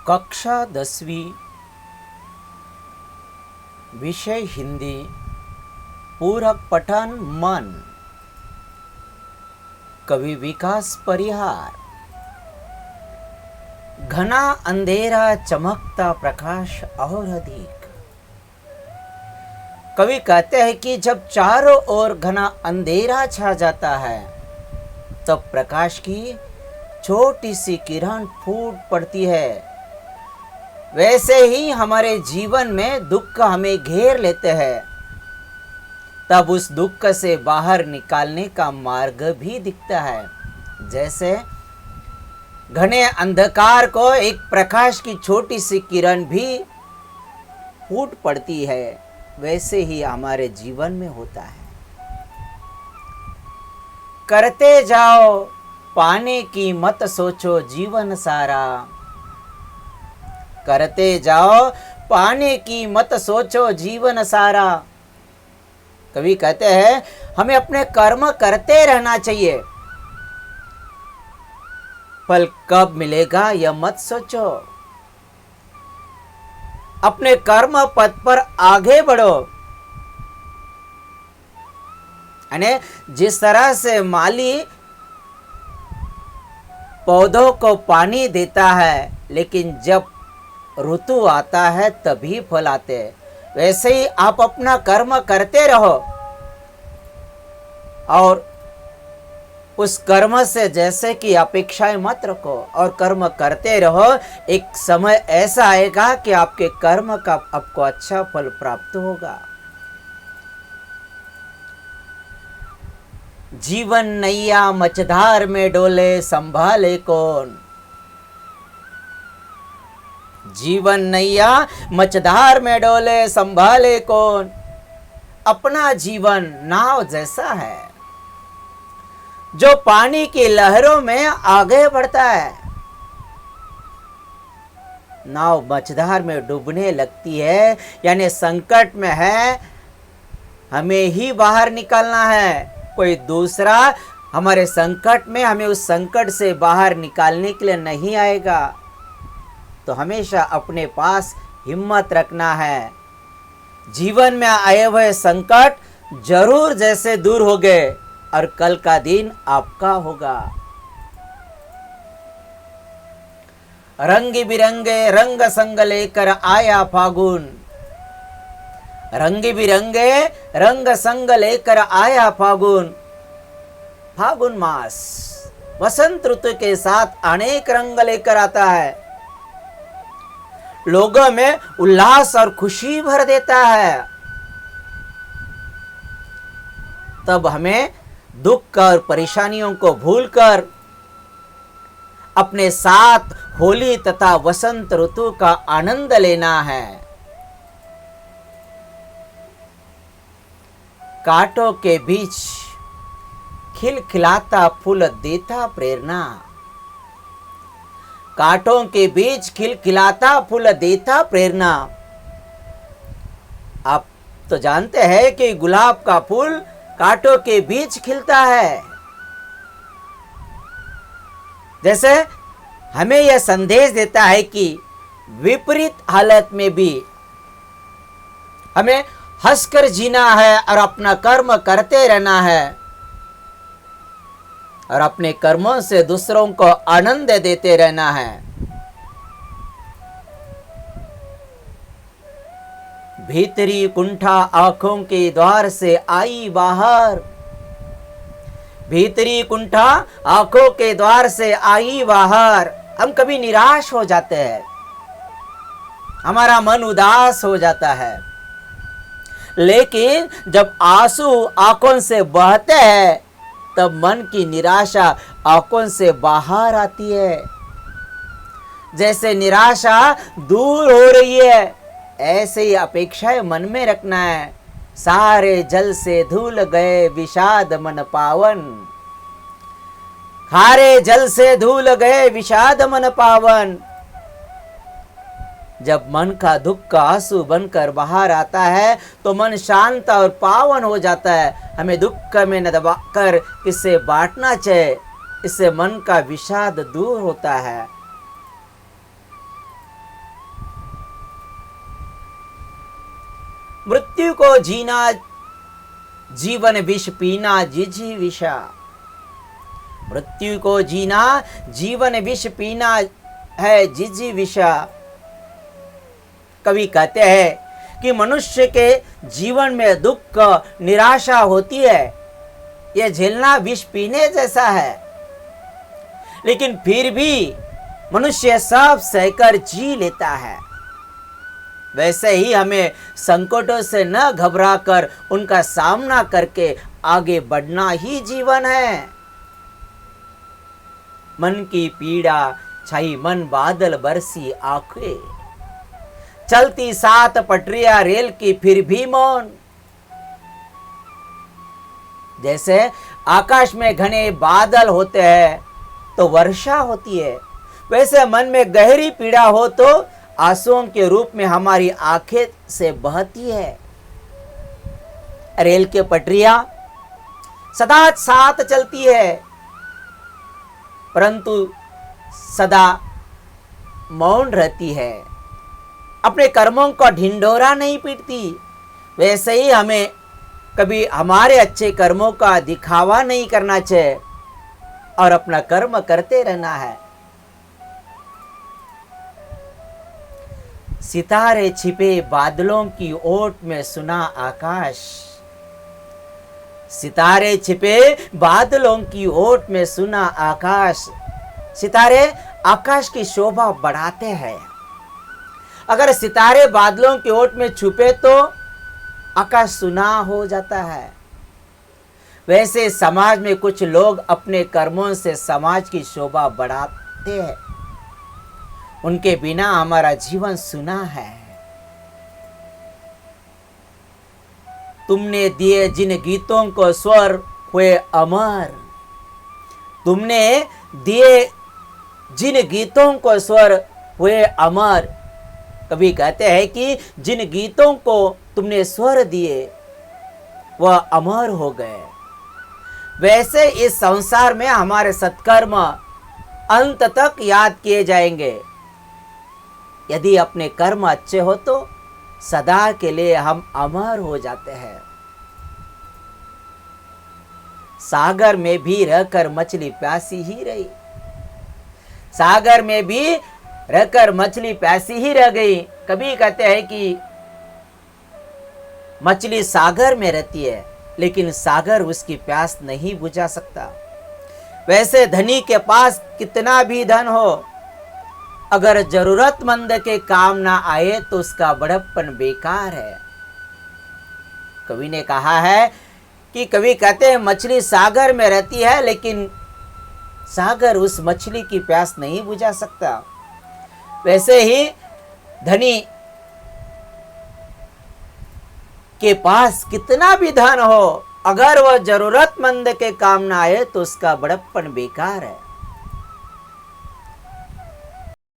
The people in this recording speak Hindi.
कक्षा 10वीं, विषय हिंदी, पूरक पठन मन। कवि विकास परिहार। घना अंधेरा, चमकता प्रकाश और अधिक। कवि कहते हैं कि जब चारों ओर घना अंधेरा छा जाता है तब प्रकाश की छोटी सी किरण फूट पड़ती है। वैसे ही हमारे जीवन में दुख हमें घेर लेते हैं, तब उस दुख से बाहर निकालने का मार्ग भी दिखता है। जैसे घने अंधकार को एक प्रकाश की छोटी सी किरण भी फूट पड़ती है, वैसे ही हमारे जीवन में होता है। करते जाओ, पाने की मत सोचो जीवन सारा। करते जाओ, पाने की मत सोचो जीवन सारा। कवि कहते हैं हमें अपने कर्म करते रहना चाहिए, फल कब मिलेगा यह मत सोचो। अपने कर्म पथ पर आगे बढ़ो। यानी जिस तरह से माली पौधों को पानी देता है, लेकिन जब ऋतु आता है तभी फल आते हैं, वैसे ही आप अपना कर्म करते रहो और उस कर्म से जैसे कि अपेक्षाएं मत रखो और कर्म करते रहो। एक समय ऐसा आएगा कि आपके कर्म का आपको अच्छा फल प्राप्त होगा। जीवन नैया मझधार में डोले, संभाले कौन। जीवन नैया मझधार में डोले, संभाले कौन। अपना जीवन नाव जैसा है जो पानी की लहरों में आगे बढ़ता है। नाव मझधार में डूबने लगती है, यानी संकट में है, हमें ही बाहर निकलना है। कोई दूसरा हमारे संकट में हमें उस संकट से बाहर निकालने के लिए नहीं आएगा। तो हमेशा अपने पास हिम्मत रखना है। जीवन में आए हुए संकट जरूर जैसे दूर हो गए और कल का दिन आपका होगा। रंग बिरंगे रंग संग लेकर आया फागुन। रंग बिरंगे रंग संग लेकर आया फागुन। फागुन मास वसंत ऋतु के साथ अनेक रंग लेकर आता है, लोगों में उल्लास और खुशी भर देता है। तब हमें दुख और परेशानियों को भूलकर अपने साथ होली तथा वसंत ऋतु का आनंद लेना है। कांटों के बीच खिलखिलाता फूल देता प्रेरणा। कांटों के बीच खिलखिलाता फूल देता प्रेरणा। आप तो जानते हैं कि गुलाब का फूल कांटों के बीच खिलता है। जैसे हमें यह संदेश देता है कि विपरीत हालत में भी हमें हंसकर जीना है और अपना कर्म करते रहना है और अपने कर्मों से दूसरों को आनंद देते रहना है। भीतरी कुंठा आंखों के द्वार से आई बाहर। भीतरी कुंठा आंखों के द्वार से आई बाहर। हम कभी निराश हो जाते हैं, हमारा मन उदास हो जाता है, लेकिन जब आंसू आंखों से बहते हैं तब मन की निराशा आंखों से बाहर आती है। जैसे निराशा दूर हो रही है, ऐसे ही अपेक्षाएं मन में रखना है। सारे जल से धुल गए विषाद मन पावन। खारे जल से धुल गए विषाद मन पावन। जब मन का दुख का आंसू बनकर बाहर आता है तो मन शांत और पावन हो जाता है। हमें दुख में न दबाकर इसे बांटना चाहिए, इससे मन का विषाद दूर होता है। मृत्यु को जीना जीवन विष पीना जिजीविषा। मृत्यु को जीना जीवन विष पीना है जिजीविषा। कवि कहते हैं कि मनुष्य के जीवन में दुख निराशा होती है, यह झेलना विष पीने जैसा है, लेकिन फिर भी मनुष्य सब सहकर जी लेता है। वैसे ही हमें संकटों से न घबराकर उनका सामना करके आगे बढ़ना ही जीवन है। मन की पीड़ा छाई मन बादल बरसी आंखें, चलती सात पटरियां रेल की फिर भी मौन। जैसे आकाश में घने बादल होते हैं तो वर्षा होती है, वैसे मन में गहरी पीड़ा हो तो आंसुओं के रूप में हमारी आंखें से बहती है। रेल के पटरियां सदा साथ चलती है, परंतु सदा मौन रहती है, अपने कर्मों का ढिंढोरा नहीं पीटती। वैसे ही हमें कभी हमारे अच्छे कर्मों का दिखावा नहीं करना चाहिए और अपना कर्म करते रहना है। सितारे छिपे बादलों की ओट में सुना आकाश, सितारे छिपे बादलों की ओट में सुना आकाश। सितारे आकाश की शोभा बढ़ाते हैं। अगर सितारे बादलों की ओट में छुपे तो आकाश सुना हो जाता है। वैसे समाज में कुछ लोग अपने कर्मों से समाज की शोभा बढ़ाते हैं, उनके बिना हमारा जीवन सुना है। तुमने दिए जिन गीतों को स्वर हुए अमर, तुमने दिए जिन गीतों को स्वर हुए अमर। कभी कहते हैं कि जिन गीतों को तुमने स्वर दिए वह अमर हो गए। वैसे इस संसार में हमारे सत्कर्म अंत तक याद किए जाएंगे। यदि अपने कर्म अच्छे हो तो सदा के लिए हम अमर हो जाते हैं। सागर में भी रहकर मछली प्यासी ही रही, सागर में भी रहकर मछली प्यासी ही रह गई। कभी कहते हैं कि मछली सागर में रहती है लेकिन सागर उसकी प्यास नहीं बुझा सकता। वैसे धनी के पास कितना भी धन हो, अगर जरूरतमंद के काम ना आए तो उसका बड़प्पन बेकार है। कवि ने कहा है कि कवि कहते हैं मछली सागर में रहती है लेकिन सागर उस मछली की प्यास नहीं बुझा सकता। वैसे ही धनी के पास कितना भी धन हो, अगर वह जरूरतमंद के काम ना आए तो उसका बड़प्पन बेकार है।